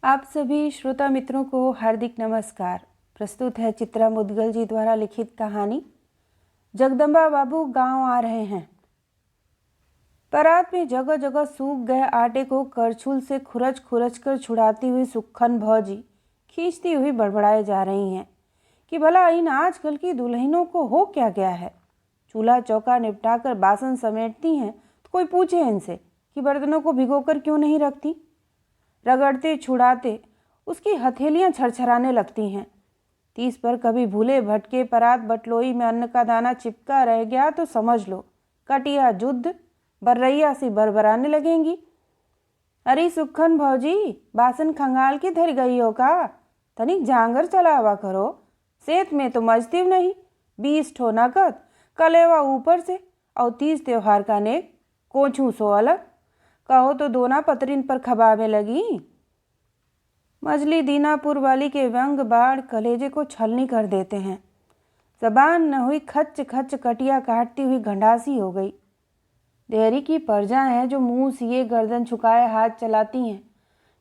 आप सभी श्रोता मित्रों को हार्दिक नमस्कार। प्रस्तुत है चित्रा मुदगल जी द्वारा लिखित कहानी जगदम्बा बाबू गांव आ रहे हैं। परात में जगह जगह सूख गए आटे को करछुल से खुरच खुरच कर छुड़ाती हुई सुक्खन भौजी खींचती हुई बड़बड़ाए जा रही हैं कि भला इन आजकल की दुल्हनों को हो क्या गया है। चूल्हा चौका निपटाकर बासन समेटती हैं तो कोई पूछे इनसे कि बर्तनों को भिगोकर क्यों नहीं रखती। रगड़ते छुड़ाते उसकी हथेलियां छरछराने लगती हैं। 30 पर कभी भूले भटके परात बटलोई में अन्न का दाना चिपका रह गया तो समझ लो कटिया युद्ध बर्रैया से बरबराने लगेंगी। अरे सुक्खन भौजी, बासन खंगाल की धर गई हो का? तनिक जांगर चलावा करो, सेत में तो मजतीव नहीं। 20 ठो नकद कलेवा ऊपर से और 30 त्योहार का नेक कोछू सो अलग। कहो तो दोना पतरिन पर खबावे लगी। मजली दीनापुर वाली के व्यंग बाढ़ कलेजे को छलनी कर देते हैं। जबान न हुई खच खच कटिया काटती हुई गंडासी हो गई। देहरी की परजा हैं जो मुंह सिए गर्दन झुकाए हाथ चलाती हैं।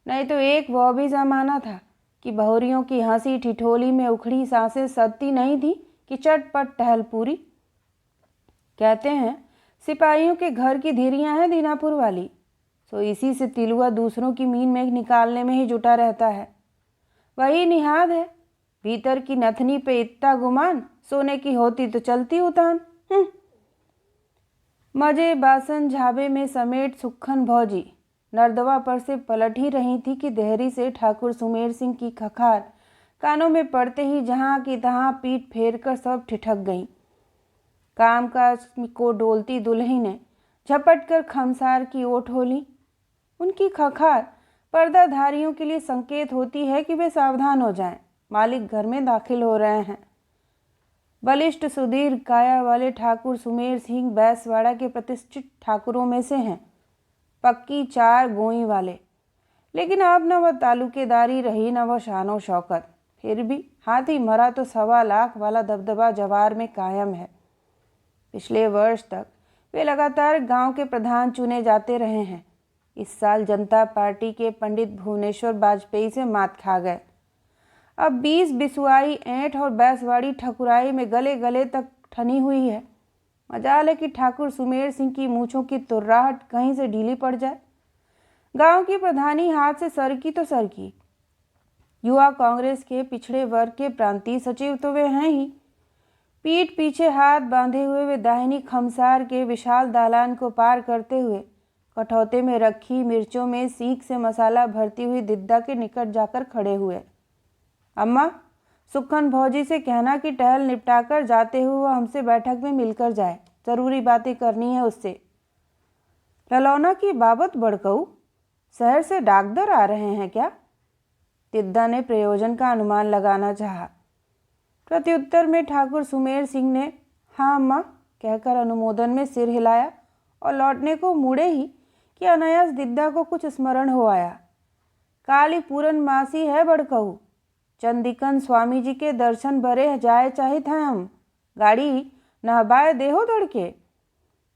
नहीं तो एक वो भी जमाना था कि बहुरियों की हंसी ठिठोली में उखड़ी सांसें सदती नहीं थी कि चटपट टहल पूरी। कहते हैं सिपाहियों के घर की धीरियां हैं दीनापुर वाली, तो इसी से तिलुआ दूसरों की मीन में निकालने में ही जुटा रहता है। वही निहाद है, भीतर की नथनी पे इतना गुमान, सोने की होती तो चलती उतान। मजे बासन झाबे में समेट सुक्खन भौजी नर्दवा पर से पलट ही रही थी कि देहरी से ठाकुर सुमेर सिंह की खखार कानों में पड़ते ही जहां की तहां पीठ फेर कर सब ठिठक गईं। कामकाज को डोलती दुल्ही ने झपट कर खमसार की ओट होली। उनकी खखार पर्दाधारियों के लिए संकेत होती है कि वे सावधान हो जाएं, मालिक घर में दाखिल हो रहे हैं। बलिष्ठ सुदीर्घ काया वाले ठाकुर सुमेर सिंह बैसवाड़ा के प्रतिष्ठित ठाकुरों में से हैं, पक्की 4 गोई वाले। लेकिन अब न वह तालुकेदारी रही न वह शानो शौकत। फिर भी हाथी मरा तो 1.25 लाख वाला दबदबा जवार में कायम है। पिछले वर्ष तक वे लगातार गांव के प्रधान चुने जाते रहे हैं। इस साल जनता पार्टी के पंडित भुवनेश्वर वाजपेयी से मात खा गए। अब 20 बिसुआई ऐंठ और बैसवाड़ी ठकुराई में गले गले तक ठनी हुई है। मजाल है कि ठाकुर सुमेर सिंह की मूछों की तुर्राहट कहीं से ढीली पड़ जाए। गांव की प्रधानी हाथ से सरकी तो सरकी। युवा कांग्रेस के पिछड़े वर्ग के प्रांतीय सचिव तो वे हैं ही। पीठ पीछे हाथ बांधे हुए वे दाहिनी खमसार के विशाल दालान को पार करते हुए कठौते में रखी मिर्चों में सीख से मसाला भरती हुई दिद्दा के निकट जाकर खड़े हुए। अम्मा, सुक्खन भौजी से कहना कि टहल निपटाकर जाते हुए वह हमसे बैठक में मिलकर जाए, जरूरी बातें करनी है उससे। ललौना की बाबत बड़कऊ, शहर से डाकदर आ रहे हैं क्या? दिद्दा ने प्रयोजन का अनुमान लगाना चाहा। प्रत्युत्तर में ठाकुर सुमेर सिंह ने हाँ अम्मा कहकर अनुमोदन में सिर हिलाया और लौटने को मुड़े ही कि अनायास दिद्दा को कुछ स्मरण हो आया। काली पूरन मासी है बड़कऊ, चंदिकन स्वामी जी के दर्शन बरे जाए चाहे थे हम। गाड़ी नहबाए देहो दड़के,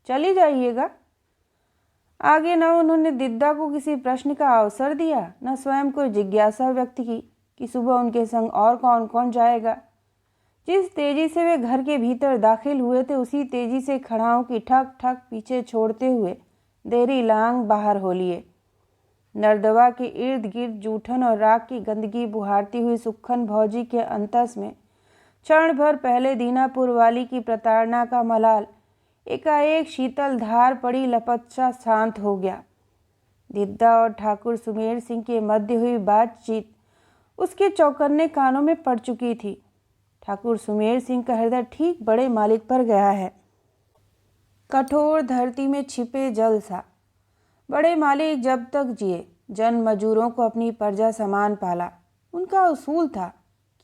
चली जाइएगा। आगे न उन्होंने दिद्दा को किसी प्रश्न का अवसर दिया, न स्वयं कोई जिज्ञासा व्यक्त की कि सुबह उनके संग और कौन कौन जाएगा। जिस तेजी से वे घर के भीतर दाखिल हुए थे उसी तेजी से खड़ाओं की ठक ठक पीछे छोड़ते हुए देरी लांग बाहर हो लिए। नर्दवा के इर्द गिर्द जूठन और राख की गंदगी बुहारती हुई सुक्खन भौजी के अंतस में क्षण भर पहले दीनापुर वाली की प्रताड़ना का मलाल एकाएक शीतल धार पड़ी लपतसा शांत हो गया। दिद्दा और ठाकुर सुमेर सिंह के मध्य हुई बातचीत उसके चौकन्ने कानों में पड़ चुकी थी। ठाकुर सुमेर सिंह का हृदय ठीक बड़े मालिक पर गया है, कठोर धरती में छिपे जल सा। बड़े मालिक जब तक जिए जन मजूरों को अपनी प्रजा समान पाला। उनका उसूल था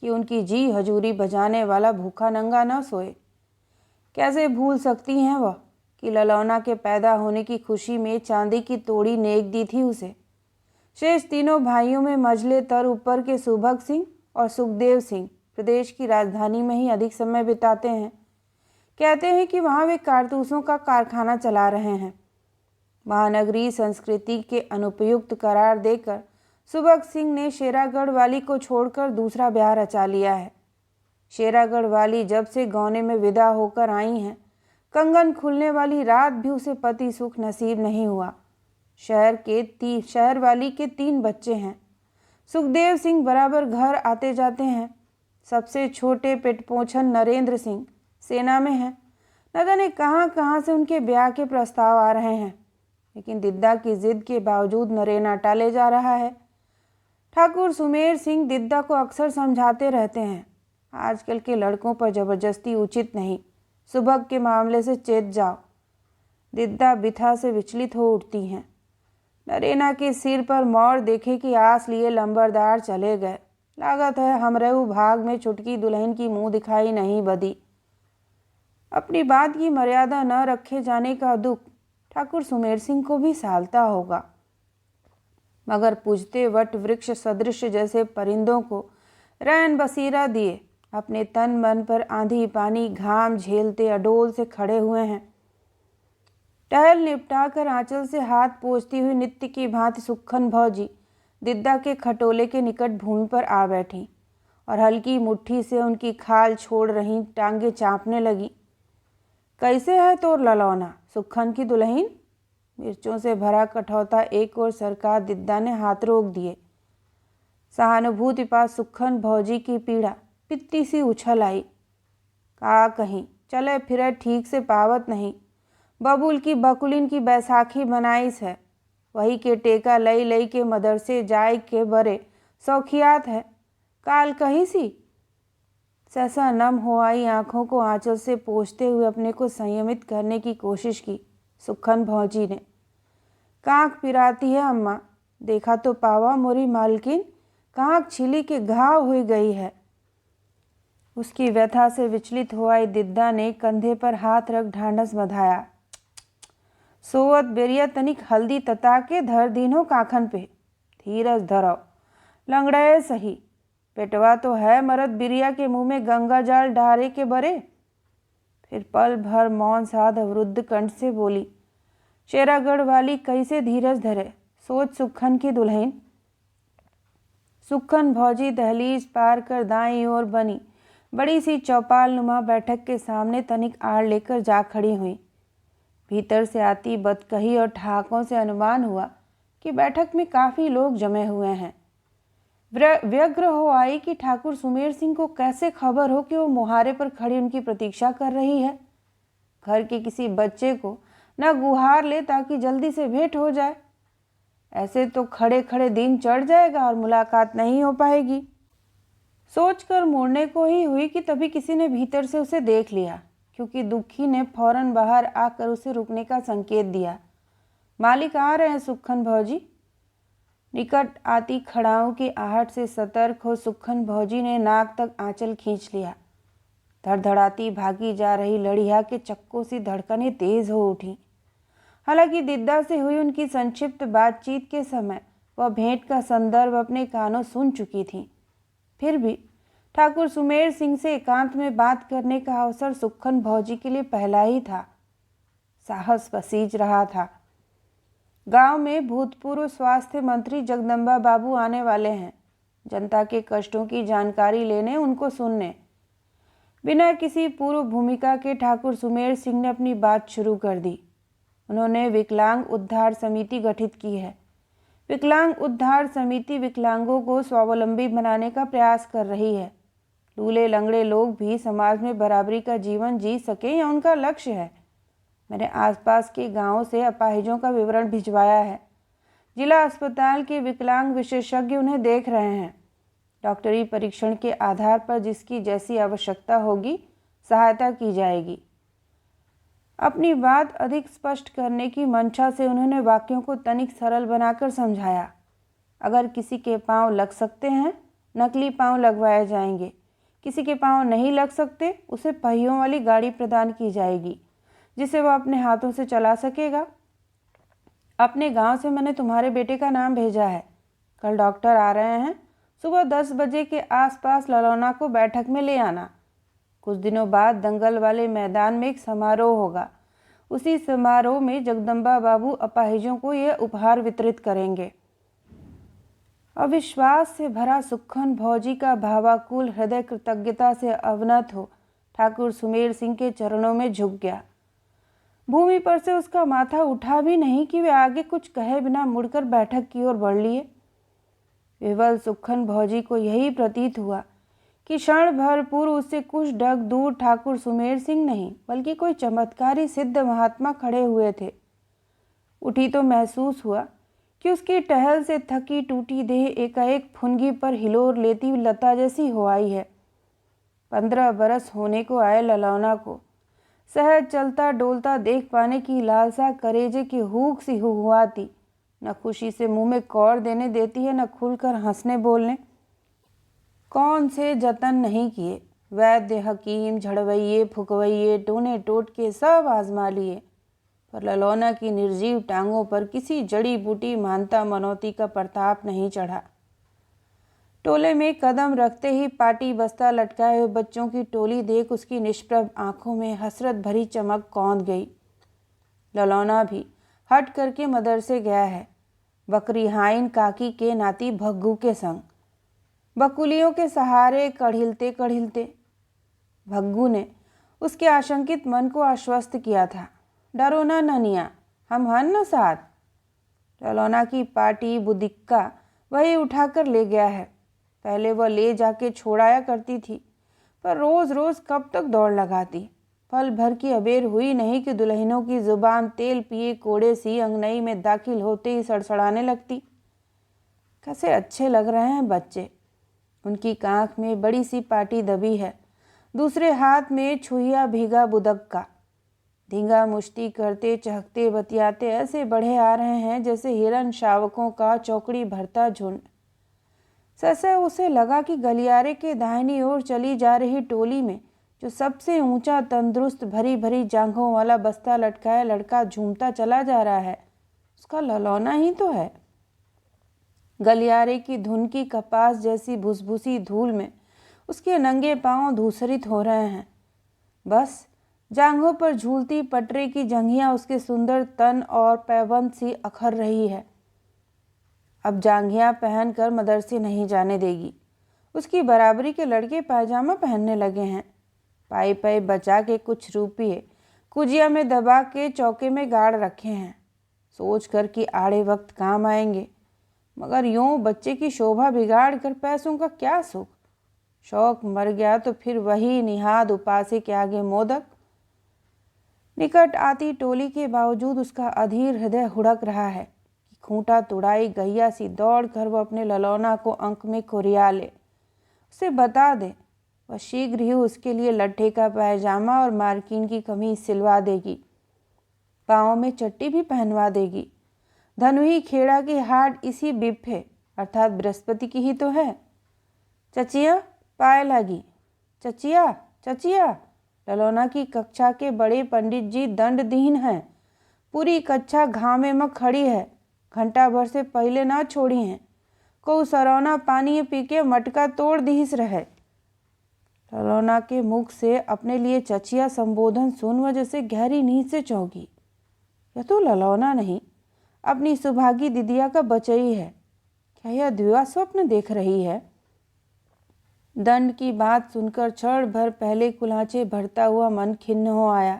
कि उनकी जी हजूरी बजाने वाला भूखा नंगा न सोए। कैसे भूल सकती हैं वह कि ललौना के पैदा होने की खुशी में चांदी की तोड़ी नेक दी थी उसे। शेष तीनों भाइयों में मझले तर ऊपर के सुभग सिंह और सुखदेव सिंह प्रदेश की राजधानी में ही अधिक समय बिताते हैं। कहते हैं कि वहाँ वे कारतूसों का कारखाना चला रहे हैं। महानगरीय संस्कृति के अनुपयुक्त करार देकर सुबक सिंह ने शेरागढ़ वाली को छोड़कर दूसरा ब्याह रचा लिया है। शेरागढ़ वाली जब से गौने में विदा होकर आई हैं, कंगन खुलने वाली रात भी उसे पति सुख नसीब नहीं हुआ। शहर वाली के 3 बच्चे हैं। सुखदेव सिंह बराबर घर आते जाते हैं। सबसे छोटे पेटपोछन नरेंद्र सिंह सेना में हैं। न जाने कहाँ कहाँ से उनके ब्याह के प्रस्ताव आ रहे हैं, लेकिन दिद्दा की जिद के बावजूद नरेना टाले जा रहा है। ठाकुर सुमेर सिंह दिद्दा को अक्सर समझाते रहते हैं, आजकल के लड़कों पर जबरदस्ती उचित नहीं, सुबह के मामले से चेत जाओ। दिद्दा बिथा से विचलित हो उठती हैं। नरेना के सिर पर मोर देखे कि आस लिए लंबरदार चले गए। लागत है हमरेऊ भाग में छुटकी दुल्हन की मुंह दिखाई नहीं बदी। अपनी बात की मर्यादा न रखे जाने का दुख ठाकुर सुमेर सिंह को भी सालता होगा, मगर पूजते वट वृक्ष सदृश जैसे परिंदों को रैन बसीरा दिए अपने तन मन पर आंधी पानी घाम झेलते अडोल से खड़े हुए हैं। टहल निपटा कर आंचल से हाथ पोंछती हुई नित्य की भांति सुक्खन भौजी दिद्दा के खटोले के निकट भूमि पर आ बैठी और हल्की मुट्ठी से उनकी खाल छोड़ रही टांगे चाँपने लगी। कैसे है तोर ललौना सुक्खन की दुल्हन? मिर्चों से भरा कठौता एक और सरकार दिद्दा ने हाथ रोक दिए। सहानुभूति पास सुक्खन भौजी की पीड़ा पित्ती सी उछल आई। का कहीं चले फिरे ठीक से पावत नहीं। बबुल की बकुलिन की बैसाखी बनाईस है, वही के टेका लई लई के मदरसे जाय के बरे सौखियात है। काल कही सी सहसा नम हो आई आंखों को आंचल से पोंछते हुए अपने को संयमित करने की कोशिश की सुक्खन भौजी ने। कांख पिराती है अम्मा, देखा तो पावा मोरी मालकिन कांख छिली के घाव हुई गई है। उसकी व्यथा से विचलित हो आई दिद्दा ने कंधे पर हाथ रख ढांढस बंधाया। सोवत बेरिया तनिक हल्दी तता के धर दीनो काखन पे, धीरज धरो, लंगड़े सही, पेटवा तो है मरद बिरिया के मुंह में गंगा जल डारे के बरे। फिर पल भर मौन साध अवरुद्ध कंठ से बोली, शेरागढ़ वाली कैसे धीरज धरे, सोच सुक्खन की दुल्हन। सुक्खन भौजी दहलीज पार कर दाईं ओर बनी बड़ी सी चौपाल नुमा बैठक के सामने तनिक आड़ लेकर जा खड़ी हुई। भीतर से आती बदकही और ठहाकों से अनुमान हुआ कि बैठक में काफ़ी लोग जमे हुए हैं। व्यग्र हो आई कि ठाकुर सुमेर सिंह को कैसे खबर हो कि वो मुहारे पर खड़ी उनकी प्रतीक्षा कर रही है। घर के किसी बच्चे को न गुहार ले ताकि जल्दी से भेंट हो जाए। ऐसे तो खड़े खड़े दिन चढ़ जाएगा और मुलाकात नहीं हो पाएगी। सोचकर मुड़ने को ही हुई कि तभी किसी ने भीतर से उसे देख लिया, क्योंकि दुखी ने फौरन बाहर आकर उसे रुकने का संकेत दिया। मालिक आ रहे हैं सुक्खन भौजी। निकट आती खड़ाओं की आहट से सतर्क हो सुक्खन भौजी ने नाक तक आंचल खींच लिया। धड़धड़ाती भागी जा रही लड़िया के चक्कों सी धड़कनें तेज हो उठी। हालांकि दिद्दा से हुई उनकी संक्षिप्त बातचीत के समय वह भेंट का संदर्भ अपने कानों सुन चुकी थी, फिर भी ठाकुर सुमेर सिंह से एकांत में बात करने का अवसर सुक्खन भौजी के लिए पहला ही था। साहस पसीज रहा था। गांव में भूतपूर्व स्वास्थ्य मंत्री जगदम्बा बाबू आने वाले हैं, जनता के कष्टों की जानकारी लेने, उनको सुनने। बिना किसी पूर्व भूमिका के ठाकुर सुमेर सिंह ने अपनी बात शुरू कर दी। उन्होंने विकलांग उद्धार समिति गठित की है। विकलांग उद्धार समिति विकलांगों को स्वावलंबी बनाने का प्रयास कर रही है। लूले लंगड़े लोग भी समाज में बराबरी का जीवन जी सकें, यह उनका लक्ष्य है। मैंने आसपास के गांवों से अपाहिजों का विवरण भिजवाया है। जिला अस्पताल के विकलांग विशेषज्ञ उन्हें देख रहे हैं। डॉक्टरी परीक्षण के आधार पर जिसकी जैसी आवश्यकता होगी सहायता की जाएगी। अपनी बात अधिक स्पष्ट करने की मंशा से उन्होंने वाक्यों को तनिक सरल बनाकर समझाया। अगर किसी के पांव लग सकते हैं, नकली पांव लगवाए जाएंगे। किसी के पांव नहीं लग सकते, उसे पहियों वाली गाड़ी प्रदान की जाएगी जिसे वह अपने हाथों से चला सकेगा। अपने गांव से मैंने तुम्हारे बेटे का नाम भेजा है। कल डॉक्टर आ रहे हैं। सुबह 10 बजे के आसपास ललौना को बैठक में ले आना। कुछ दिनों बाद दंगल वाले मैदान में एक समारोह होगा। उसी समारोह में जगदम्बा बाबू अपाहिजों को यह उपहार वितरित करेंगे। अविश्वास से भरा सुक्खन भौजी का भावाकुल हृदय कृतज्ञता से अवनत हो ठाकुर सुमेर सिंह के चरणों में झुक गया। भूमि पर से उसका माथा उठा भी नहीं कि वे आगे कुछ कहे बिना मुड़कर बैठक की ओर बढ़ लिए। विवल सुक्खन भौजी को यही प्रतीत हुआ कि क्षण भर पूर्व उससे कुछ डग दूर ठाकुर सुमेर सिंह नहीं बल्कि कोई चमत्कारी सिद्ध महात्मा खड़े हुए थे। उठी तो महसूस हुआ कि उसकी टहल से थकी टूटी देह एकाएक फुनगी पर हिलोर लेती लता जैसी हो आई है। 15 बरस होने को आए ललौना को सहज चलता डोलता देख पाने की लालसा करेजे की हूक सी हुआती न खुशी से मुंह में कौर देने देती है, न खुलकर हंसने बोलने। कौन से जतन नहीं किए, वैद्य हकीम झड़वैये फुकवैये टोने टोटके सब आजमा लिए, पर ललौना की निर्जीव टांगों पर किसी जड़ी बूटी मानता मनौती का प्रताप नहीं चढ़ा। टोले में कदम रखते ही पाटी बस्ता लटकाए हुए बच्चों की टोली देख उसकी निष्प्रभ आंखों में हसरत भरी चमक कौंध गई। ललौना भी हट करके मदरसे गया है, बकरी हाइन काकी के नाती भग्गू के संग, बकुलियों के सहारे कढ़िलते कढ़िलते। भग्गू ने उसके आशंकित मन को आश्वस्त किया था, डरो ना ननिया, हम हन न साथ। ललौना की पाटी बुदिक्का वही उठाकर ले गया है। पहले वह ले जाके छोड़ाया करती थी, पर रोज़ रोज़ कब तक दौड़ लगाती। पल भर की अबेर हुई नहीं कि दुल्हनों की जुबान तेल पिए कोड़े सी अंगनई में दाखिल होते ही सड़सड़ाने लगती। कैसे अच्छे लग रहे हैं बच्चे। उनकी कांख में बड़ी सी पाटी दबी है, दूसरे हाथ में छुहिया भीगा बुदक्का। धींगा मुश्ती करते चहकते बतियाते ऐसे बढ़े आ रहे हैं जैसे हिरन शावकों का चौकड़ी भरता झुंड। सहसा उसे लगा कि गलियारे के दाहिनी ओर चली जा रही टोली में जो सबसे ऊंचा तंदुरुस्त भरी भरी जांघों वाला बस्ता लटकाया लड़का झूमता चला जा रहा है, उसका ललौना ही तो है। गलियारे की धुन की कपास जैसी भुसभुसी धूल में उसके नंगे पांव धूसरित हो रहे हैं। बस जांघों पर झूलती पटरे की जंघियां उसके सुंदर तन और पैबंद सी अखर रही है। अब जांघियां पहनकर मदरसे नहीं जाने देगी। उसकी बराबरी के लड़के पायजामा पहनने लगे हैं। पाई पाई बचा के कुछ रुपये कुजिया में दबा के चौके में गाड़ रखे हैं, सोच कर कि आड़े वक्त काम आएंगे। मगर यूं बच्चे की शोभा बिगाड़ कर पैसों का क्या सुख। शौक मर गया तो फिर वही निहाद उपासे के आगे मोदक। निकट आती टोली के बावजूद उसका अधीर हृदय हुड़क रहा है कि खूंटा तुड़ाई गैया सी दौड़ कर वो अपने ललौना को अंक में कुरिया ले, उसे बता दे। वह शीघ्र ही उसके लिए लट्ठे का पायजामा और मार्किन की कमीज सिलवा देगी, पाँव में चट्टी भी पहनवा देगी। धनुही खेड़ा की हाट इसी बिफ्फे अर्थात बृहस्पति की ही तो है। चचिया पाए लगी, चचिया चचिया। ललौना की कक्षा के बड़े पंडित जी दंडदीन हैं, पूरी कक्षा घामे में खड़ी है, घंटा भर से पहले ना छोड़ी हैं। को सरौना पानी पी के मटका तोड़ दीस रहे। ललौना के मुख से अपने लिए चचिया संबोधन सुन वह जैसे गहरी नींद से चौंकी। यह तो ललौना नहीं, अपनी सुभागी दिदिया का बचई है। क्या यह द्विवा स्वप्न देख रही है? दंड की बात सुनकर क्षण भर पहले कुलाचे भरता हुआ मन खिन्न हो आया।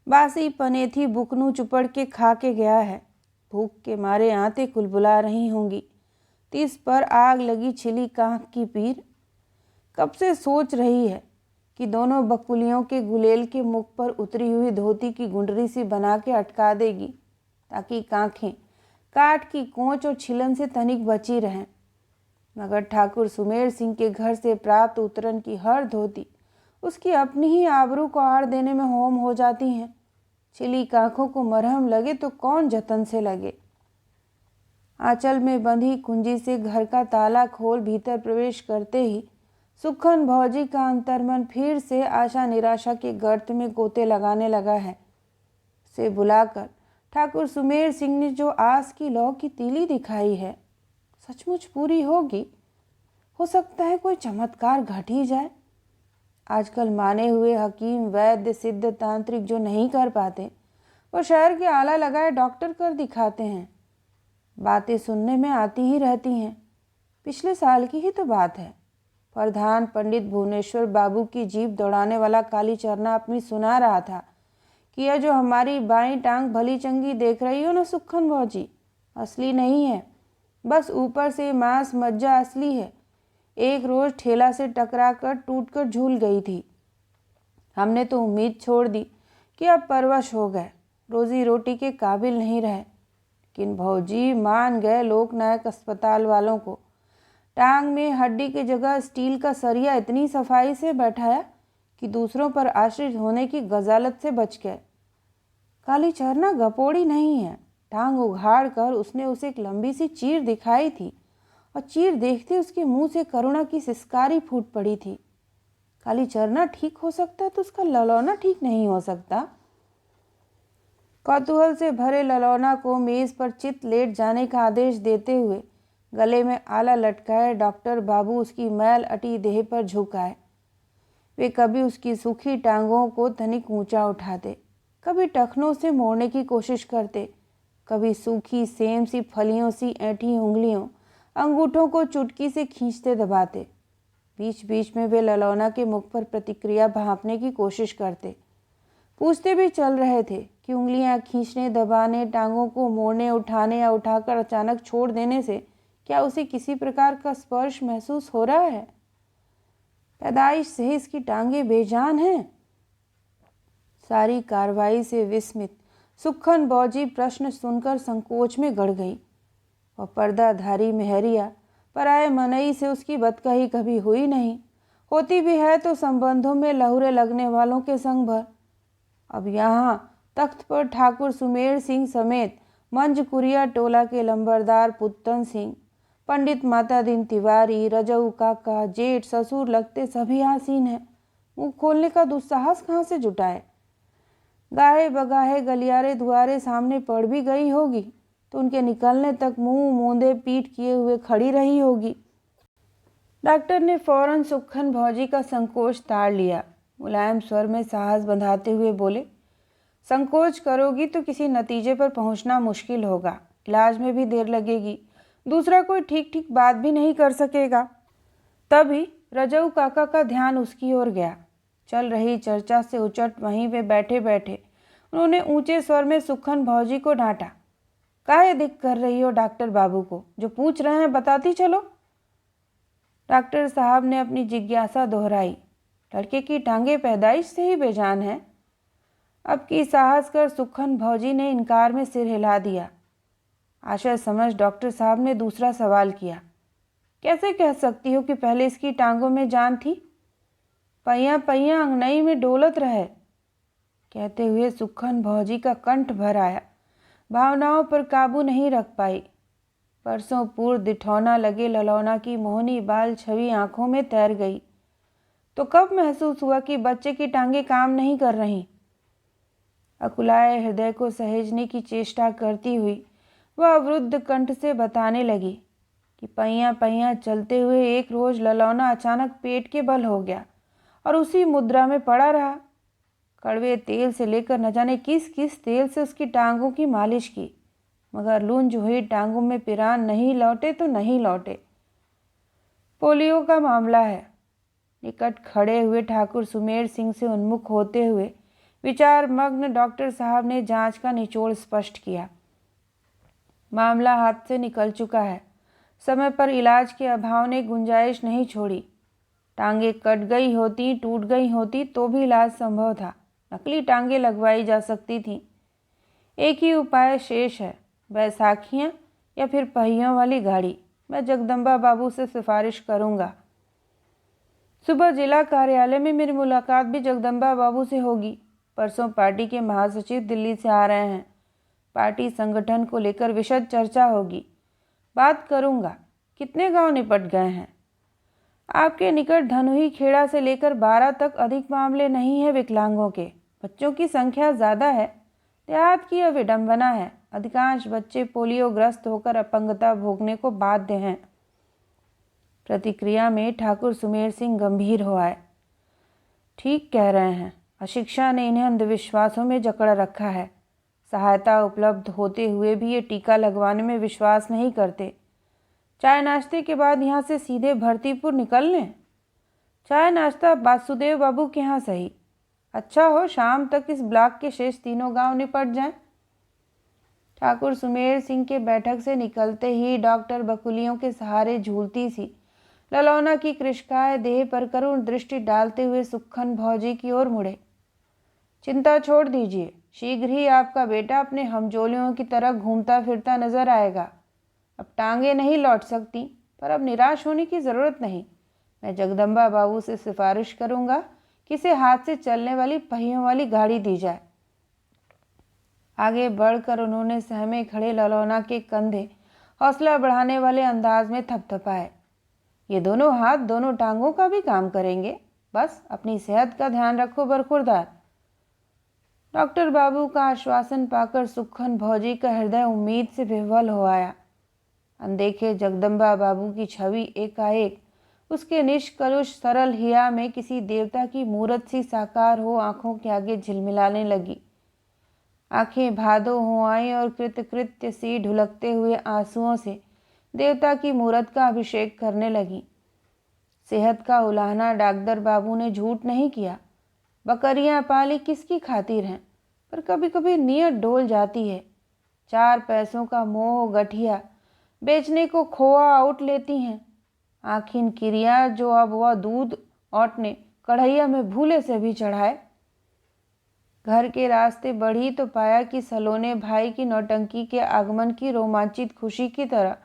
बासी पनेथी बुकनू चुपड़ के खा के गया है, भूख के मारे आंतें कुलबुला रही होंगी। 30 पर आग लगी छिली कांख की पीर। कब से सोच रही है कि दोनों बकुलियों के गुलेल के मुख पर उतरी हुई धोती की गुंडरी सी बना के अटका देगी ताकि कांखें काट की कोंच और छिलन से तनिक बची रहें। मगर ठाकुर सुमेर सिंह के घर से प्राप्त उतरन की हर धोती उसकी अपनी ही आबरू को आड़ देने में होम हो जाती हैं। छिली कांखों को मरहम लगे तो कौन जतन से लगे। आंचल में बंधी कुंजी से घर का ताला खोल भीतर प्रवेश करते ही सुक्खन भौजी का अंतर्मन फिर से आशा निराशा के गर्त में गोते लगाने लगा है। उसे बुलाकर ठाकुर सुमेर सिंह ने जो आस की लौ की तीली दिखाई है सचमुच पूरी होगी। हो सकता है कोई चमत्कार घट ही जाए। आजकल माने हुए हकीम वैद्य सिद्ध तांत्रिक जो नहीं कर पाते वो शहर के आला लगाए डॉक्टर कर दिखाते हैं। बातें सुनने में आती ही रहती हैं, पिछले साल की ही तो बात है। प्रधान पंडित भुवनेश्वर बाबू की जीप दौड़ाने वाला कालीचरना अपनी सुना रहा था कि यह जो हमारी बाईं टांग भली चंगी देख रही हो ना सुक्खन भौजी, असली नहीं है, बस ऊपर से मांस मज्जा असली है। एक रोज ठेला से टकरा कर टूट कर झूल गई थी। हमने तो उम्मीद छोड़ दी कि अब परवश हो गए, रोजी रोटी के काबिल नहीं रहे। लेकिन भौजी मान गए लोकनायक अस्पताल वालों को। टांग में हड्डी की जगह स्टील का सरिया इतनी सफाई से बैठाया कि दूसरों पर आश्रित होने की गजालत से बच गए। कालीचरना गपोड़ी नहीं है। टांग उघाड़ कर उसने उसे एक लंबी सी चीर दिखाई थी और चीर देखते उसके मुंह से करुणा की सिसकारी फूट पड़ी थी। कालीचरना ठीक हो सकता तो उसका ललौना ठीक नहीं हो सकता। कौतूहल से भरे ललौना को मेज पर चित लेट जाने का आदेश देते हुए गले में आला लटकाए डॉक्टर बाबू उसकी मैल अटी देह पर झुकाए। वे कभी उसकी सूखी टांगों को तनिक ऊंचा उठाते, कभी टखनों से मोड़ने की कोशिश करते, कभी सूखी सेम सी फलियों सी ऐंठी उंगलियों अंगूठों को चुटकी से खींचते दबाते। बीच बीच में वे ललौना के मुख पर प्रतिक्रिया भांपने की कोशिश करते। पूछते भी चल रहे थे कि उंगलियां खींचने दबाने, टांगों को मोड़ने उठाने या उठाकर अचानक छोड़ देने से क्या उसे किसी प्रकार का स्पर्श महसूस हो रहा है? पैदाइश से इसकी टांगें बेजान हैं। सारी कार्रवाई से विस्मित सुक्खन भौजी प्रश्न सुनकर संकोच में गड़ गई। वह पर्दाधारी मेहरिया पराये मनई से उसकी बदकही कभी हुई नहीं, होती भी है तो संबंधों में लहुरे लगने वालों के संग भर। अब यहाँ तख्त पर ठाकुर सुमेर सिंह समेत मंझकुरिया टोला के लंबरदार पुत्तन सिंह, पंडित माता दीन तिवारी, रजऊ काका, जेठ, ससुर लगते सभी आसीन हैं। मुंह खोलने का दुस्साहस कहाँ से जुटाए? गाहे बगाहे गलियारे दुआरे सामने पड़ भी गई होगी तो उनके निकलने तक मुंह मूंदे पीठ किए हुए खड़ी रही होगी। डॉक्टर ने फौरन सुक्खन भौजी का संकोच ताड़ लिया। मुलायम स्वर में साहस बंधाते हुए बोले, संकोच करोगी तो किसी नतीजे पर पहुंचना मुश्किल होगा, इलाज में भी देर लगेगी, दूसरा कोई ठीक ठीक बात भी नहीं कर सकेगा। तभी रजऊ काका का ध्यान उसकी ओर गया। चल रही चर्चा से उचट वहीं पे बैठे बैठे उन्होंने ऊंचे स्वर में सुक्खन भौजी को डांटा, काहे दिक कर रही हो डॉक्टर बाबू को? जो पूछ रहे हैं बताती चलो। डॉक्टर साहब ने अपनी जिज्ञासा दोहराई, लड़के की टांगे पैदाइश से ही बेजान है। अब की साहस कर सुक्खन भौजी ने इनकार में सिर हिला दिया। आशय समझ डॉक्टर साहब ने दूसरा सवाल किया, कैसे कह सकती हो कि पहले इसकी टांगों में जान थी? पहिया पहिया अंगनई में डोलत रहे। कहते हुए सुक्खन भौजी का कंठ भर आया, भावनाओं पर काबू नहीं रख पाई। परसों पूर्व दिठौना लगे ललौना की मोहनी बाल छवि आंखों में तैर गई। तो कब महसूस हुआ कि बच्चे की टांगें काम नहीं कर रही? अकुलाए हृदय को सहेजने की चेष्टा करती हुई वह अवरुद्ध कंठ से बताने लगी कि पहिया पहिया चलते हुए एक रोज ललौना अचानक पेट के बल हो गया और उसी मुद्रा में पड़ा रहा। कड़वे तेल से लेकर न जाने किस किस तेल से उसकी टांगों की मालिश की, मगर लूंज हुई टांगों में पिरान नहीं लौटे तो नहीं लौटे। पोलियो का मामला है। निकट खड़े हुए ठाकुर सुमेर सिंह से उन्मुख होते हुए विचार मग्न डॉक्टर साहब ने जांच का निचोड़ स्पष्ट किया। मामला हाथ से निकल चुका है। समय पर इलाज के अभाव ने गुंजाइश नहीं छोड़ी। टांगे कट गई होती, टूट गई होती तो भी इलाज संभव था। नकली टांगे लगवाई जा सकती थीं। एक ही उपाय शेष है, बैसाखियाँ या फिर पहियों वाली गाड़ी। मैं जगदम्बा बाबू से सिफारिश करूँगा। सुबह जिला कार्यालय में मेरी मुलाकात भी जगदम्बा बाबू से होगी। परसों पार्टी के महासचिव दिल्ली से आ रहे हैं। पार्टी संगठन को लेकर विशद चर्चा होगी। बात करूँगा। कितने गांव निपट गए हैं? आपके निकट धनुही खेड़ा से लेकर 12 तक अधिक मामले नहीं है विकलांगों के। बच्चों की संख्या ज़्यादा है। देहात की यह विडंबना है, अधिकांश बच्चे पोलियो ग्रस्त होकर अपंगता भोगने को बाध्य हैं। प्रतिक्रिया में ठाकुर सुमेर सिंह गंभीर हो आए। ठीक कह रहे हैं, अशिक्षा ने इन्हें अंधविश्वासों में जकड़ रखा है। सहायता उपलब्ध होते हुए भी ये टीका लगवाने में विश्वास नहीं करते। चाय नाश्ते के बाद यहाँ से सीधे भरतीपुर निकल लें? चाय नाश्ता वासुदेव बाबू के यहाँ सही। अच्छा हो शाम तक इस ब्लॉक के शेष तीनों गांव निपट जाएं। ठाकुर सुमेर सिंह के बैठक से निकलते ही डॉक्टर बकुलियों के सहारे झूलती सी ललौना की कृष्काय देह पर करुण दृष्टि डालते हुए सुक्खन भौजी की ओर मुड़े। चिंता छोड़ दीजिए, शीघ्र ही आपका बेटा अपने हमजोलियों की तरह घूमता फिरता नजर आएगा। अब टांगे नहीं लौट सकती, पर अब निराश होने की ज़रूरत नहीं। मैं जगदम्बा बाबू से सिफारिश करूंगा कि इसे हाथ से चलने वाली पहियों वाली गाड़ी दी जाए। आगे बढ़कर उन्होंने सहमे खड़े ललौना के कंधे हौसला बढ़ाने वाले अंदाज में थपथपाए। ये दोनों हाथ दोनों टांगों का भी काम करेंगे, बस अपनी सेहत का ध्यान रखो बरखुरदार। डॉक्टर बाबू का आश्वासन पाकर सुक्खन भौजी का हृदय उम्मीद से विह्वल हो आया। अनदेखे जगदम्बा बाबू की छवि एकाएक उसके निष्कलुष सरल हिया में किसी देवता की मूरत सी साकार हो आंखों के आगे झिलमिलाने लगी। आंखें भादो हो आईं और कृतकृत्य सी ढुलकते हुए आंसुओं से देवता की मूरत का अभिषेक करने लगी। सेहत का उलाहना डॉक्टर बाबू ने झूठ नहीं किया। बकरियां पाली किसकी खातिर हैं, पर कभी कभी नीयत डोल जाती है। 4 पैसों का मोह गठिया बेचने को खोआ आउट लेती हैं। आखिन किरिया जो अब वह दूध औटने कढ़ैया में भूले से भी चढ़ाए। घर के रास्ते बढ़ी तो पाया कि सलोने भाई की नौटंकी के आगमन की रोमांचित खुशी की तरह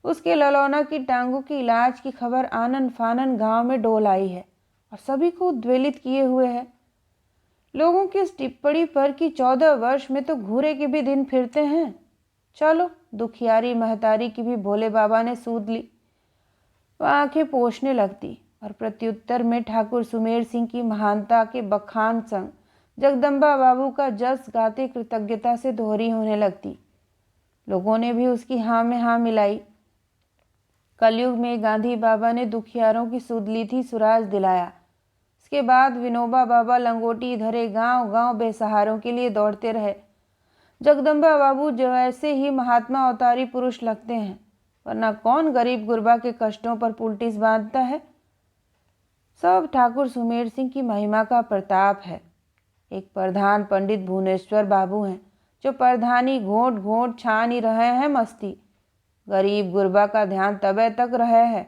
उसके ललौना की टांगों की इलाज की खबर आनन फानन गांव में डोल आई है और सभी को उद्वेलित किए हुए है। लोगों की इस टिप्पणी पर कि 14 वर्ष में तो घूरे के भी दिन फिरते हैं। चलो, दुखियारी महतारी की भी भोले बाबा ने सूद ली। वह आंखें पोंछने लगती और प्रत्युत्तर में ठाकुर सुमेर सिंह की महानता के बखान संग जगदम्बा बाबू का जस गाते कृतज्ञता से दोहरी होने लगती। लोगों ने भी उसकी हाँ में हाँ मिलाई। कलयुग में गांधी बाबा ने दुखियारों की सूद ली थी, सुराज दिलाया। इसके बाद विनोबा बाबा लंगोटी धरे गांव गांव बेसहारों के लिए दौड़ते रहे। जगदम्बा बाबू जो ऐसे ही महात्मा अवतारी पुरुष लगते हैं, वरना कौन गरीब गुरबा के कष्टों पर पुलटिस बांधता है। सब ठाकुर सुमेर सिंह की महिमा का प्रताप है। एक प्रधान पंडित भुवनेश्वर बाबू हैं, जो प्रधानी घोट घोट छान ही रहे हैं मस्ती। गरीब गुरबा का ध्यान तबे तक रहे है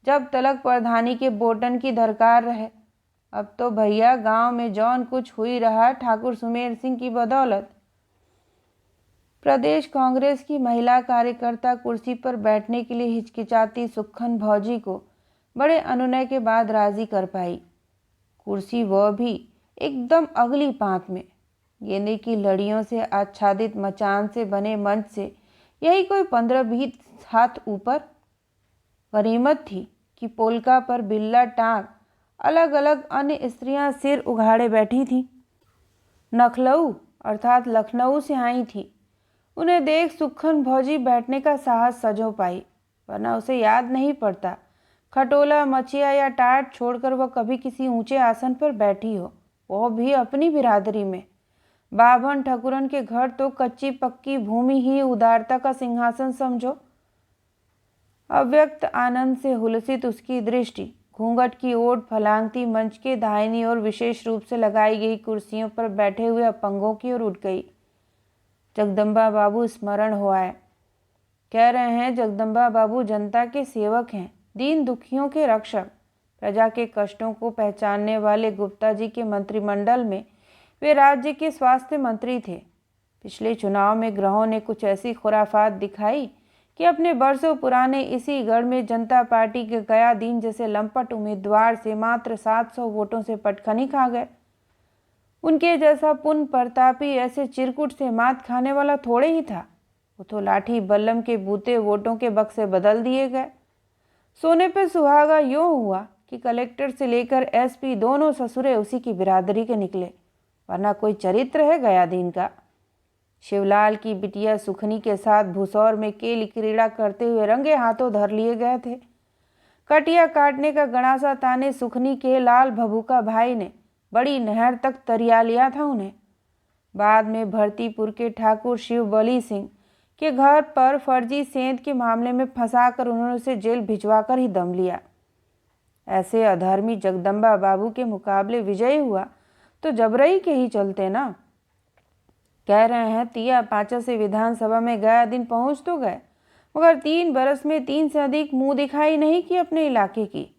जब तलक प्रधानी के बोटन की दरकार रहे। अब तो भैया गांव में जौन कुछ हुई रहा ठाकुर सुमेर सिंह की बदौलत। प्रदेश कांग्रेस की महिला कार्यकर्ता कुर्सी पर बैठने के लिए हिचकिचाती सुक्खन भौजी को बड़े अनुनय के बाद राजी कर पाई। कुर्सी वह भी एकदम अगली पांत में, गेंदे की लड़ियों से आच्छादित मचान से बने मंच से यही कोई 15-20 हाथ ऊपर। गनीमत थी कि पोलका पर बिल्ला टांग अलग अलग अन्य स्त्रियां सिर उघाड़े बैठी थीं। नखलऊ अर्थात लखनऊ से आई थी। उन्हें देख सुक्खन भौजी बैठने का साहस सजो पाई, वरना उसे याद नहीं पड़ता खटोला मचिया या टाट छोड़कर वह कभी किसी ऊंचे आसन पर बैठी हो, वह भी अपनी बिरादरी में। बाभन ठकुरन के घर तो कच्ची पक्की भूमि ही उदारता का सिंहासन समझो। अव्यक्त आनंद से हुलसित उसकी दृष्टि घूंघट की ओट फलांगती मंच के दाहिनी ओर विशेष रूप से लगाई गई कुर्सियों पर बैठे हुए अपंगों की ओर उठ गई। जगदम्बा बाबू स्मरण हो आए। कह रहे हैं जगदम्बा बाबू जनता के सेवक हैं, दीन दुखियों के रक्षक। प्रजा के कष्टों को पहचानने वाले गुप्ता जी के मंत्रिमंडल में वे राज्य के स्वास्थ्य मंत्री थे। पिछले चुनाव में ग्रहों ने कुछ ऐसी खुराफात दिखाई कि अपने बरसों पुराने इसी गढ़ में जनता पार्टी के गया दीन जैसे लंपट उम्मीदवार से मात्र 700 वोटों से पटखनी खा गए। उनके जैसा पुन प्रतापी ऐसे चिरकुट से मात खाने वाला थोड़े ही था। वो तो लाठी बल्लम के बूते वोटों के बक्से बदल दिए गए। सोने पे सुहागा यूं हुआ कि कलेक्टर से लेकर एसपी दोनों ससुरे उसी की बिरादरी के निकले, वरना कोई चरित्र है गया दीन का। शिवलाल की बिटिया सुखनी के साथ भूसौर में केली क्रीड़ा करते हुए रंगे हाथों धर लिए गए थे। कटिया काटने का गणासा ताने सुखनी के लाल भभूका भाई ने बड़ी नहर तक तरिया लिया था उन्हें। बाद में भरतीपुर के ठाकुर शिव बली सिंह कि घर पर फर्जी सेंध के मामले में फंसाकर उन्होंने उसे जेल भिजवाकर ही दम लिया। ऐसे अधर्मी जगदम्बा बाबू के मुकाबले विजयी हुआ तो जबरई के ही चलते ना। कह रहे हैं तिया पाचा से विधानसभा में गया दिन पहुंच तो गए, मगर 3 बरस में 3 से अधिक मुंह दिखाई नहीं की अपने इलाके की।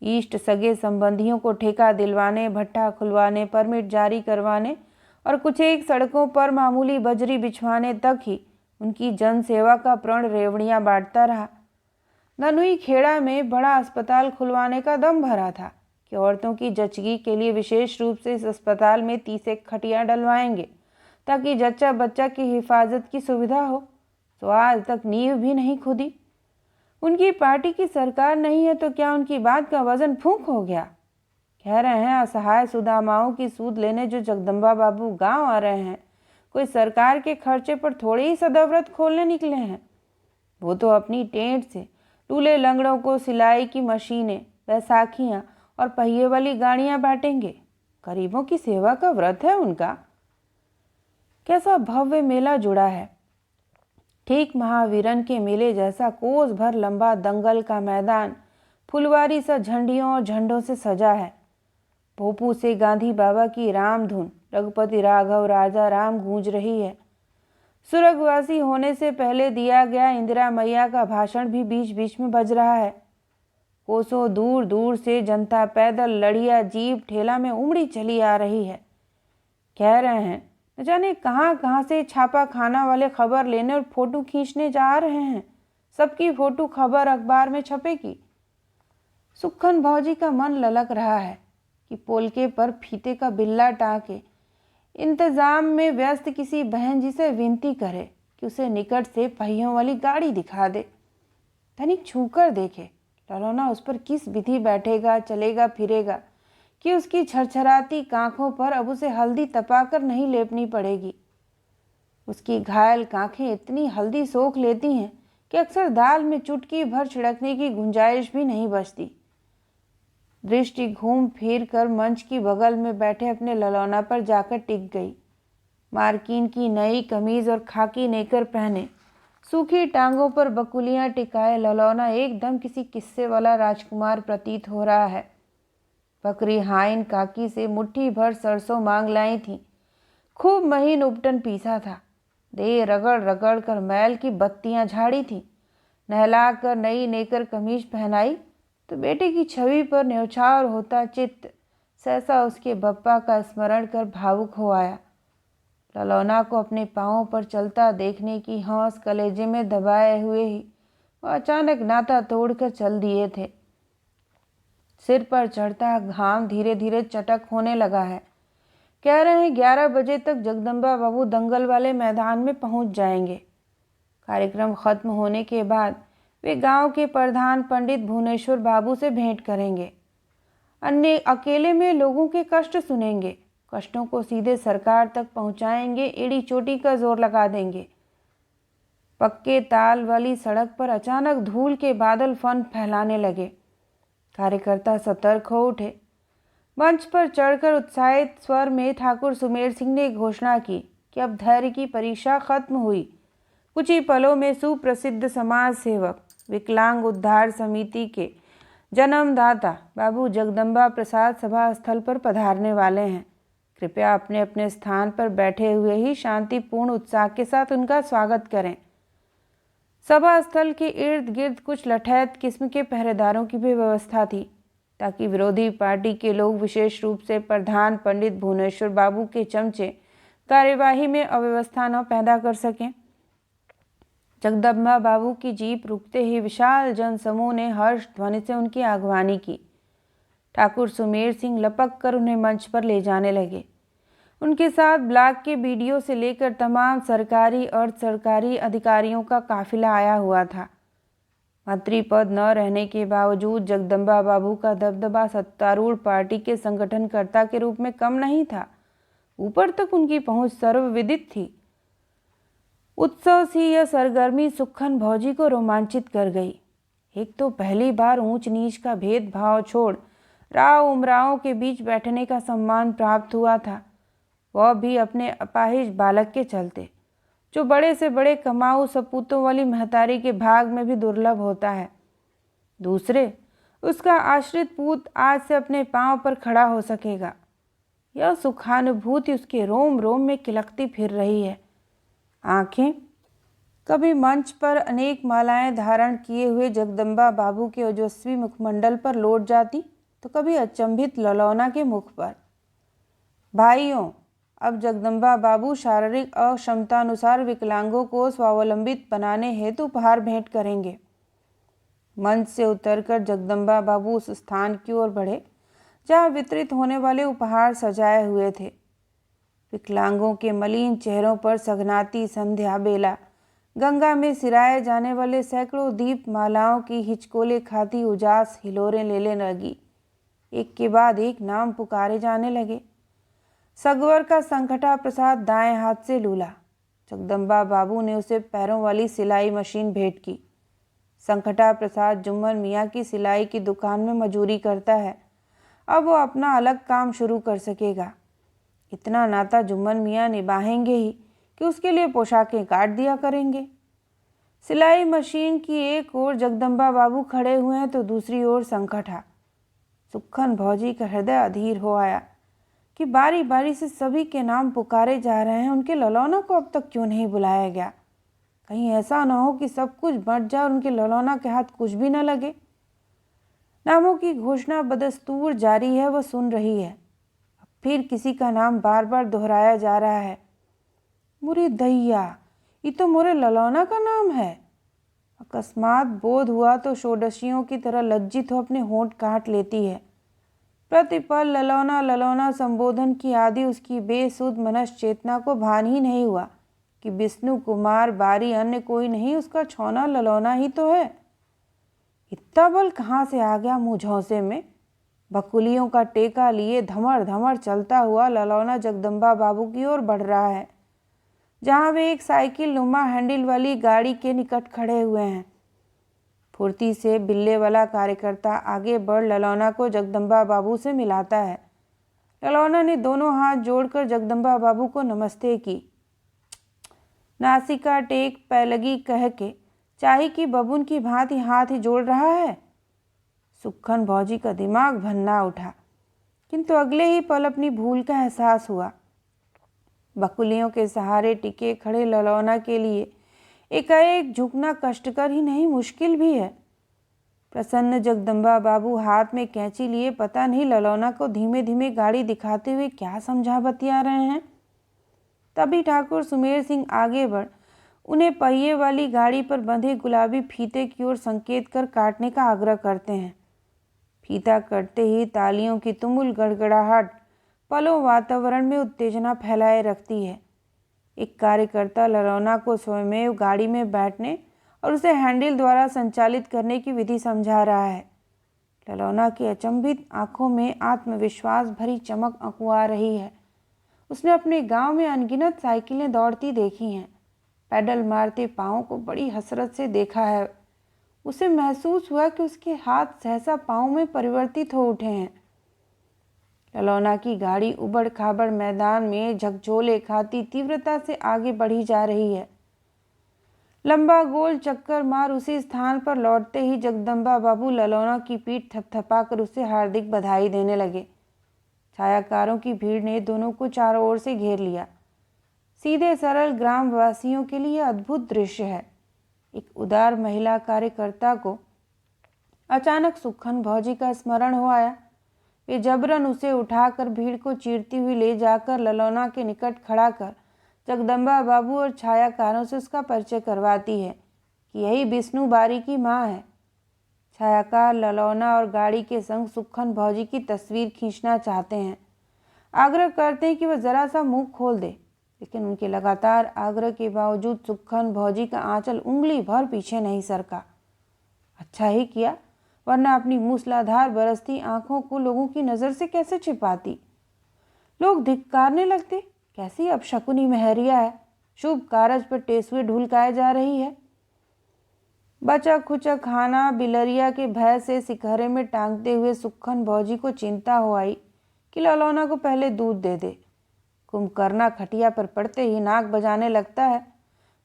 ईष्ट सगे संबंधियों को ठेका दिलवाने, भट्ठा खुलवाने, परमिट जारी करवाने और कुछ एक सड़कों पर मामूली बजरी बिछवाने तक ही उनकी जन सेवा का प्रण रेवड़ियां बांटता रहा। धनुई खेड़ा में बड़ा अस्पताल खुलवाने का दम भरा था कि औरतों की जचगी के लिए विशेष रूप से इस अस्पताल में 30 खटियां डलवाएंगे ताकि जच्चा बच्चा की हिफाजत की सुविधा हो। तो आज तक नींव भी नहीं खुदी। उनकी पार्टी की सरकार नहीं है तो क्या उनकी बात का वजन फूंक हो गया। कह रहे हैं असहाय सुदामाओं की सूद लेने जो जगदम्बा बाबू गांव आ रहे हैं, कोई सरकार के खर्चे पर थोड़ी ही सदाव्रत खोलने निकले हैं। वो तो अपनी टेंट से लूले लंगड़ों को सिलाई की मशीनें, बैसाखियाँ और पहिए वाली गाड़ियाँ बांटेंगे। गरीबों की सेवा का व्रत है उनका। कैसा भव्य मेला जुड़ा है। ठीक महावीरन के मेले जैसा कोस भर लंबा दंगल का मैदान फुलवारी सा झंडियों और झंडों से सजा है। भोपू से गांधी बाबा की राम धुन रघुपति राघव राजा राम गूंज रही है। स्वर्गवासी होने से पहले दिया गया इंदिरा मैया का भाषण भी बीच बीच में बज रहा है। कोसों दूर दूर से जनता पैदल, लड़िया, जीप, ठेला में उमड़ी चली आ रही है। कह रहे हैं न जाने कहाँ कहाँ से छापा खाना वाले खबर लेने और फोटो खींचने जा रहे हैं। सबकी फोटो खबर अखबार में छपेगी। सुक्खन भौजी का मन ललक रहा है कि पोलके पर फीते का बिल्ला टाँके इंतजाम में व्यस्त किसी बहन जी से विनती करे कि उसे निकट से पहियों वाली गाड़ी दिखा दे। तनिक छूकर देखे ललौना उस पर किस विधि बैठेगा, चलेगा, फिरेगा कि उसकी छरछराती कांखों पर अब उसे हल्दी तपाकर नहीं लेपनी पड़ेगी। उसकी घायल कांखें इतनी हल्दी सोख लेती हैं कि अक्सर दाल में चुटकी भर छिड़कने की गुंजाइश भी नहीं बचती। दृष्टि घूम फिर कर मंच की बगल में बैठे अपने ललौना पर जाकर टिक गई। मार्किन की नई कमीज और खाकी नेकर पहने, सूखी टांगों पर बकुलियां टिकाए ललौना एकदम किसी किस्से वाला राजकुमार प्रतीत हो रहा है। बकरी हाइन काकी से मुट्ठी भर सरसों मांग लाई थी। खूब महीन उपटन पीसा था। दे रगड़ रगड़ कर मैल की बत्तियां झाड़ी थी। नहला कर नई नेकर कमीज पहनाई तो बेटे की छवि पर न्यौछावर होता चित्त सहसा उसके बप्पा का स्मरण कर भावुक हो आया। ललौना को अपने पांवों पर चलता देखने की हौस कलेजे में दबाए हुए ही वह अचानक नाता तोड़कर चल दिए थे। सिर पर चढ़ता घाम धीरे धीरे चटक होने लगा है। कह रहे हैं 11 बजे तक जगदम्बा बाबू दंगल वाले मैदान में पहुंच जाएंगे। कार्यक्रम खत्म होने के बाद वे गांव के प्रधान पंडित भुवनेश्वर बाबू से भेंट करेंगे। अन्य अकेले में लोगों के कष्ट सुनेंगे, कष्टों को सीधे सरकार तक पहुंचाएंगे, एड़ी चोटी का जोर लगा देंगे। पक्के ताल वाली सड़क पर अचानक धूल के बादल फन फैलाने लगे। कार्यकर्ता सतर्क हो उठे। मंच पर चढ़कर उत्साहित स्वर में ठाकुर सुमेर सिंह ने घोषणा की कि अब धैर्य की परीक्षा खत्म हुई। कुछ ही पलों में सुप्रसिद्ध समाज सेवक विकलांग उद्धार समिति के जन्मदाता बाबू जगदम्बा प्रसाद सभा स्थल पर पधारने वाले हैं। कृपया अपने अपने स्थान पर बैठे हुए ही शांतिपूर्ण उत्साह के साथ उनका स्वागत करें। सभा स्थल के इर्द गिर्द कुछ लठैत किस्म के पहरेदारों की भी व्यवस्था थी ताकि विरोधी पार्टी के लोग, विशेष रूप से प्रधान पंडित भुवनेश्वर बाबू के चमचे, कार्यवाही में अव्यवस्था न पैदा कर सकें। जगदम्बा बाबू की जीप रुकते ही विशाल जनसमूह ने हर्ष ध्वनि से उनकी आगवानी की। ठाकुर सुमेर सिंह लपक कर उन्हें मंच पर ले जाने लगे। उनके साथ ब्लॉक के बीडीओ से लेकर तमाम सरकारी अर्ध सरकारी अधिकारियों का काफिला आया हुआ था। मंत्री पद न रहने के बावजूद जगदम्बा बाबू का दबदबा सत्तारूढ़ पार्टी के संगठनकर्ता के रूप में कम नहीं था। ऊपर तक उनकी पहुंच सर्वविदित थी। उत्सव सी यह सरगर्मी सुक्खन भौजी को रोमांचित कर गई। एक तो पहली बार ऊंच नीच का भेदभाव छोड़ राव उमरावों के बीच बैठने का सम्मान प्राप्त हुआ था, वह भी अपने अपाहिज बालक के चलते। जो बड़े से बड़े कमाऊ सपूतों वाली महतारी के भाग में भी दुर्लभ होता है। दूसरे, उसका आश्रित पूत आज से अपने पांव पर खड़ा हो सकेगा। यह सुखानुभूति उसके रोम रोम में किलकती फिर रही है। आंखें कभी मंच पर अनेक मालाएं धारण किए हुए जगदम्बा बाबू के ओजस्वी मुखमंडल पर लौट जाती तो कभी अचंभित ललौना के मुख पर। भाइयों, अब जगदम्बा बाबू शारीरिक अक्षमतानुसार विकलांगों को स्वावलंबित बनाने हेतु उपहार भेंट करेंगे। मंच से उतरकर जगदम्बा बाबू उस स्थान की ओर बढ़े जहाँ वितरित होने वाले उपहार सजाए हुए थे। विकलांगों के मलिन चेहरों पर सघनाती संध्या बेला गंगा में सिराए जाने वाले सैकड़ों दीप मालाओं की हिचकोले खाती उजास हिलोरें लेने लगी। एक के बाद एक नाम पुकारे जाने लगे। सगवर का संकटा प्रसाद दाएं हाथ से लूला। जगदम्बा बाबू ने उसे पैरों वाली सिलाई मशीन भेंट की। संकटा प्रसाद जुम्मन मियाँ की सिलाई की दुकान में मजूरी करता है। अब वो अपना अलग काम शुरू कर सकेगा। इतना नाता जुम्मन मियाँ निभाएंगे ही कि उसके लिए पोशाकें काट दिया करेंगे। सिलाई मशीन की एक ओर जगदम्बा बाबू खड़े हुए हैं तो दूसरी ओर संकटा। सुक्खन भौजी का हृदय अधीर हो आया कि बारी बारी से सभी के नाम पुकारे जा रहे हैं। उनके ललौना को अब तक क्यों नहीं बुलाया गया? कहीं ऐसा न हो कि सब कुछ बंट जाए और उनके ललौना के हाथ कुछ भी न लगे। नामों की घोषणा बदस्तूर जारी है, वह सुन रही है। अब फिर किसी का नाम बार बार दोहराया जा रहा है। मुरी दैया, ये तो मोरे ललौना का नाम है। अकस्मात बोध हुआ तो षोडशियों की तरह लज्जित हो अपने होंठ काट लेती है। प्रतिपल ललौना ललौना संबोधन की आदि उसकी बेसुध मनस चेतना को भान ही नहीं हुआ कि विष्णु कुमार बारी अन्य कोई नहीं, उसका छौना ललौना ही तो है। इतना बल कहाँ से आ गया मुँह झौसे में? बकुलियों का टेका लिए धमर धमर चलता हुआ ललौना जगदम्बा बाबू की ओर बढ़ रहा है, जहाँ वे एक साइकिल नुमा हैंडल वाली गाड़ी के निकट खड़े हुए हैं। फुर्ती से बिल्ले वाला कार्यकर्ता आगे बढ़ ललौना को जगदम्बा बाबू से मिलाता है। ललौना ने दोनों हाथ जोड़कर जगदम्बा बाबू को नमस्ते की। नासिका टेक पैलगी कह के चाही की बबून की भांति हाथ ही जोड़ रहा है। सुक्खन भौजी का दिमाग भन्ना उठा, किंतु अगले ही पल अपनी भूल का एहसास हुआ। बकुलियों के सहारे टिके खड़े ललौना के लिए एकाएक झुकना कष्टकर ही नहीं, मुश्किल भी है। प्रसन्न जगदम्बा बाबू हाथ में कैंची लिए पता नहीं ललौना को धीमे धीमे गाड़ी दिखाते हुए क्या समझा बतिया रहे हैं। तभी ठाकुर सुमेर सिंह आगे बढ़ उन्हें पहिए वाली गाड़ी पर बंधे गुलाबी फीते की ओर संकेत कर काटने का आग्रह करते हैं। फीता कटते ही तालियों की तुमुल गड़गड़ाहट पलों वातावरण में उत्तेजना फैलाए रखती है। एक कार्यकर्ता ललौना को स्वयमेव गाड़ी में बैठने और उसे हैंडल द्वारा संचालित करने की विधि समझा रहा है। ललौना की अचंभित आंखों में आत्मविश्वास भरी चमक अंकुआ रही है। उसने अपने गांव में अनगिनत साइकिलें दौड़ती देखी हैं, पैडल मारते पाँवों को बड़ी हसरत से देखा है। उसे महसूस हुआ कि उसके हाथ सहसा पाँव में परिवर्तित हो उठे हैं। ललौना की गाड़ी उबड़ खाबड़ मैदान में झकझोले खाती तीव्रता से आगे बढ़ी जा रही है। लंबा गोल चक्कर मार उसी स्थान पर लौटते ही जगदम्बा बाबू ललौना की पीठ थपथपाकर उसे हार्दिक बधाई देने लगे। छायाकारों की भीड़ ने दोनों को चारों ओर से घेर लिया। सीधे सरल ग्रामवासियों के लिए अद्भुत दृश्य है। एक उदार महिला कार्यकर्ता को अचानक सुक्खन भौजी का स्मरण हो आया। वे जबरन उसे उठाकर भीड़ को चीरती हुई ले जाकर ललौना के निकट खड़ा कर जगदम्बा बाबू और छायाकारों से उसका परिचय करवाती है कि यही विष्णु बारी की माँ है। छायाकार ललौना और गाड़ी के संग सुक्खन भौजी की तस्वीर खींचना चाहते हैं। आग्रह करते हैं कि वह जरा सा मुंह खोल दे, लेकिन उनके लगातार आग्रह के बावजूद सुक्खन भौजी का आंचल उंगली भर पीछे नहीं सरका। अच्छा ही किया, वरना अपनी मूसलाधार बरसती आंखों को लोगों की नज़र से कैसे छिपाती। लोग धिक्कारने लगते, कैसी अपशकुनी महरिया है, शुभ कारज पर टेसुए ढुलकाए जा रही है। बचा खुचा खाना बिलरिया के भय से सिकहरे में टांगते हुए सुक्खन भौजी को चिंता हो आई कि ललौना को पहले दूध दे दे। कुंभकर्णा खटिया पर पड़ते ही नाक बजाने लगता है।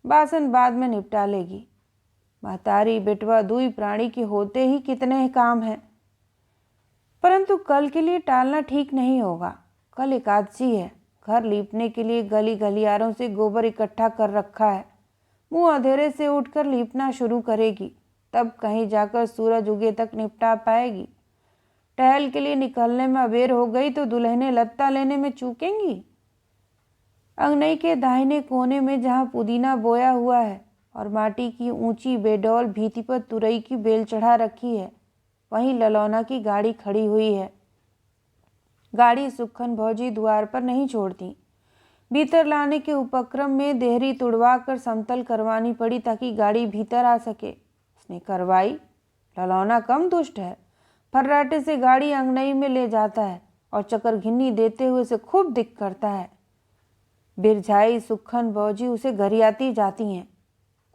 बासन बाद में निपटा लेगी। महतारी बेटवा दुई प्राणी के होते ही कितने काम हैं। परंतु कल के लिए टालना ठीक नहीं होगा। कल एकादशी है। घर लीपने के लिए गली गलियारों से गोबर इकट्ठा कर रखा है। मुंह अंधेरे से उठकर लीपना शुरू करेगी, तब कहीं जाकर सूरज उगे तक निपटा पाएगी। टहल के लिए निकलने में अबेर हो गई तो दुल्हने लत्ता लेने में चूकेंगी। अंगनई के दाहिने कोने में जहाँ पुदीना बोया हुआ है और माटी की ऊंची बेडौल भीति पर तुरई की बेल चढ़ा रखी है, वहीं ललौना की गाड़ी खड़ी हुई है। गाड़ी सुक्खन भौजी द्वार पर नहीं छोड़ती। भीतर लाने के उपक्रम में देहरी तुड़वा कर समतल करवानी पड़ी ताकि गाड़ी भीतर आ सके। उसने करवाई। ललौना कम दुष्ट है। फर्राटे से गाड़ी अंगनई में ले जाता है और चक्कर घिन्नी देते हुए उसे खूब दिक करता है। बिरझाई सुक्खन भौजी उसे गरियाती जाती हैं।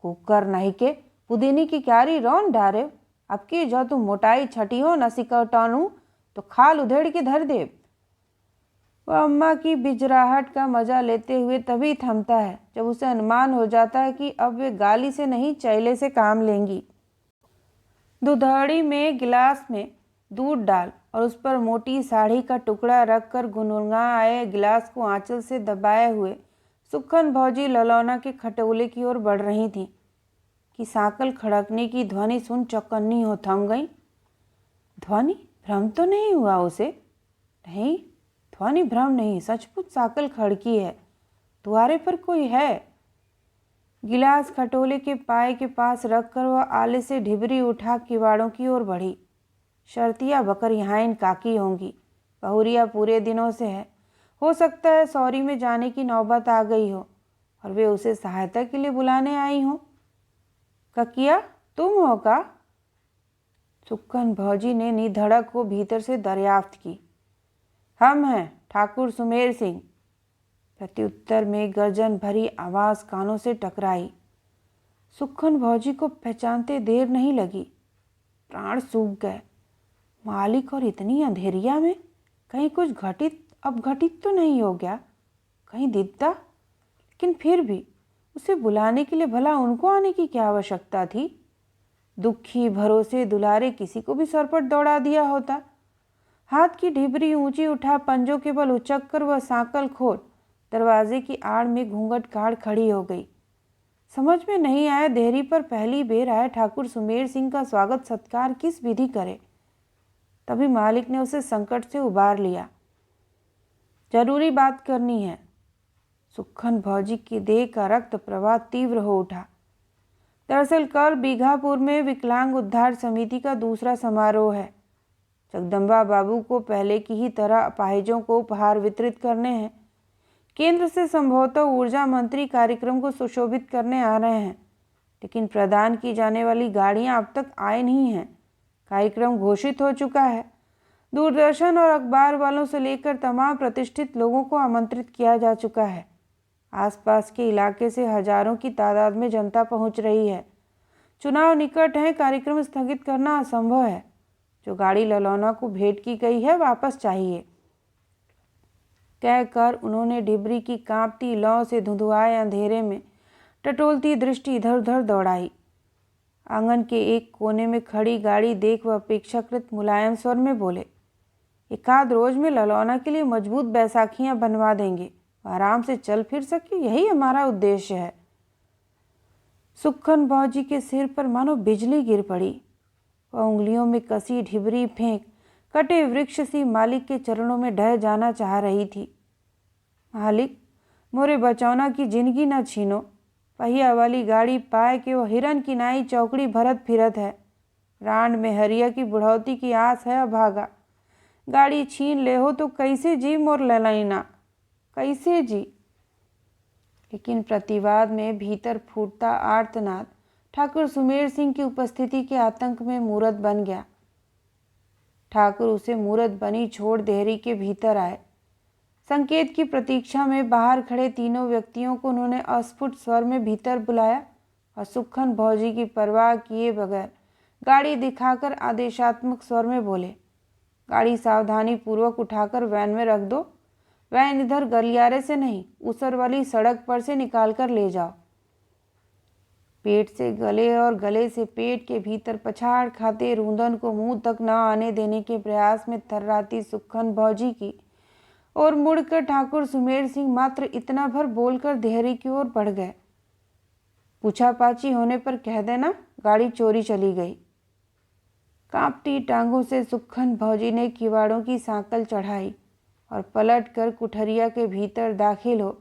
कुकर नहीं के पुदीनी की क्यारी रौन डारे, अब की जो तुम मोटाई छठी हो न सिकटानू तो खाल उधेड़ के धर दे। वह अम्मा की बिजराहट का मजा लेते हुए तभी थमता है जब उसे अनुमान हो जाता है कि अब वे गाली से नहीं चैले से काम लेंगी। दुधाड़ी में गिलास में दूध डाल और उस पर मोटी साड़ी का टुकड़ा रखकर गुनगुना आए गिलास को आंचल से दबाए हुए सुक्खन भौजी ललौना के खटोले की ओर बढ़ रही थी कि सांकल खड़कने की ध्वनि सुन चौकन्नी हो थम गई। ध्वनि भ्रम तो नहीं हुआ उसे? नहीं, ध्वनि भ्रम नहीं, सचमुच सांकल खड़की है। द्वारे पर कोई है। गिलास खटोले के पाए के पास रखकर वह आले से ढिबरी उठा किवाड़ों की ओर बढ़ी। शर्तिया बकर यहाँ इन काकी होंगी। बहुरिया पूरे दिनों से है। हो सकता है सौरी में जाने की नौबत आ गई हो और वे उसे सहायता के लिए बुलाने आई हों। ककिया, तुम हो का? सुक्खन भौजी ने निधड़क को भीतर से दरियाफ्त की। हम हैं, ठाकुर सुमेर सिंह। प्रत्युत्तर में गर्जन भरी आवाज कानों से टकराई। सुक्खन भौजी को पहचानते देर नहीं लगी। प्राण सूख गए। मालिक और इतनी अंधेरिया में कहीं कुछ घटित तो नहीं हो गया? कहीं दिद्दा? लेकिन फिर भी उसे बुलाने के लिए भला उनको आने की क्या आवश्यकता थी? दुखी भरोसे दुलारे किसी को भी सरपट दौड़ा दिया होता। हाथ की ढिबरी ऊंची उठा पंजों के बल उचक कर वह सांकल खोल दरवाजे की आड़ में घूंघट काढ़ खड़ी हो गई। समझ में नहीं आया देहरी पर पहली बेर आए ठाकुर सुमेर सिंह का स्वागत सत्कार किस विधि करे। तभी मालिक ने उसे संकट से उबार लिया। जरूरी बात करनी है। सुक्खन भौजी की देह का रक्त प्रवाह तीव्र हो उठा। दरअसल कल बीघापुर में विकलांग उद्धार समिति का दूसरा समारोह है। जगदम्बा बाबू को पहले की ही तरह अपाहिजों को उपहार वितरित करने हैं। केंद्र से संभवतः ऊर्जा मंत्री कार्यक्रम को सुशोभित करने आ रहे हैं, लेकिन प्रदान की जाने वाली गाड़ियां अब तक आए नहीं हैं। कार्यक्रम घोषित हो चुका है। दूरदर्शन और अखबार वालों से लेकर तमाम प्रतिष्ठित लोगों को आमंत्रित किया जा चुका है। आसपास के इलाके से हजारों की तादाद में जनता पहुंच रही है। चुनाव निकट है, कार्यक्रम स्थगित करना असंभव है। जो गाड़ी ललौना को भेंट की गई है वापस चाहिए। कहकर उन्होंने डिबरी की कांपती लौ से धुंधुआए अंधेरे में टटोलती दृष्टि इधर उधर दौड़ाई। आंगन के एक कोने में खड़ी गाड़ी देख वह अपेक्षाकृत मुलायम स्वर में बोले, एकाध रोज में ललौना के लिए मजबूत बैसाखियां बनवा देंगे, आराम से चल फिर सके, यही हमारा उद्देश्य है। सुक्खन भौजी के सिर पर मानो बिजली गिर पड़ी। वह उंगलियों में कसी ढिबरी फेंक कटे वृक्ष सी मालिक के चरणों में ढह जाना चाह रही थी। मालिक, मोरे बचौना की जिंदगी न छीनो। पहिया वाली गाड़ी पाए कि वो हिरन की नाई चौकड़ी भरत फिरत है। रांड में हरिया की बुढ़ौती की आस है अभागा। गाड़ी छीन ले हो तो कैसे जी मोर ललैना, कैसे जी। लेकिन प्रतिवाद में भीतर फूटता आर्तनाद ठाकुर सुमेर सिंह की उपस्थिति के आतंक में मूरत बन गया। ठाकुर उसे मूरत बनी छोड़ देहरी के भीतर आए। संकेत की प्रतीक्षा में बाहर खड़े तीनों व्यक्तियों को उन्होंने अस्फुट स्वर में भीतर बुलाया और सुक्खन भौजी की परवाह किए बगैर गाड़ी दिखाकर आदेशात्मक स्वर में बोले, गाड़ी सावधानी पूर्वक उठाकर वैन में रख दो। वैन इधर गलियारे से नहीं, ऊसर वाली सड़क पर से निकाल कर ले जाओ। पेट से गले और गले से पेट के भीतर पछाड़ खाते रूंदन को मुंह तक न आने देने के प्रयास में थर्राती सुक्खन भौजी की और मुड़कर ठाकुर सुमेर सिंह मात्र इतना भर बोलकर देहरी की ओर बढ़ गए। पूछा पाछी होने पर कह देना गाड़ी चोरी चली गई। कांपती टांगों से सुक्खन भौजी ने किवाड़ों की सांकल चढ़ाई और पलट कर कुठरिया के भीतर दाखिल हो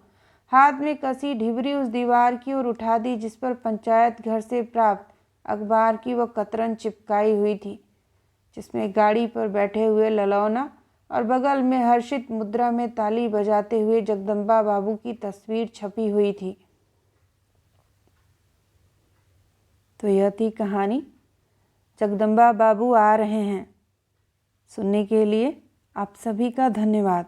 हाथ में कसी ढिबरी उस दीवार की ओर उठा दी जिस पर पंचायत घर से प्राप्त अखबार की वह कतरन चिपकाई हुई थी, जिसमें गाड़ी पर बैठे हुए ललौना और बगल में हर्षित मुद्रा में ताली बजाते हुए जगदम्बा बाबू की तस्वीर छपी हुई थी। तो यह थी कहानी जगदम्बा बाबू आ रहे हैं। सुनने के लिए आप सभी का धन्यवाद।